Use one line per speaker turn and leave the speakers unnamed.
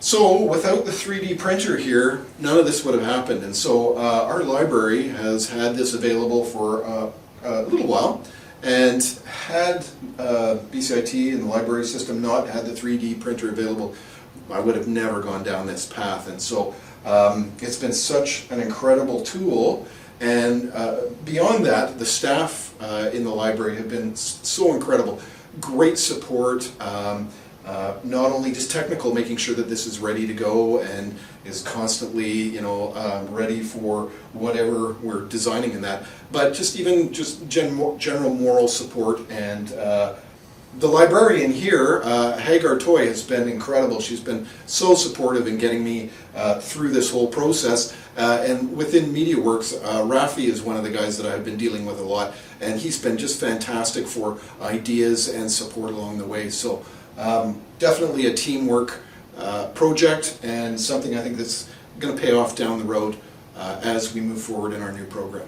So without the 3D printer here, none of this would have happened. And so our library has had this available for a little while, and had BCIT and the library system not had the 3D printer available, I would have never gone down this path. And so it's been such an incredible tool. And beyond that, the staff in the library have been so incredible. Great support. Not only just technical, making sure that this is ready to go and is constantly, you know, ready for whatever we're designing in that, but just even just general moral support. And the librarian here, Hagar Toy, has been incredible. She's been so supportive in getting me through this whole process. And within MediaWorks, Rafi is one of the guys that I've been dealing with a lot, and he's been just fantastic for ideas and support along the way. So definitely a teamwork project, and something I think that's going to pay off down the road as we move forward in our new program.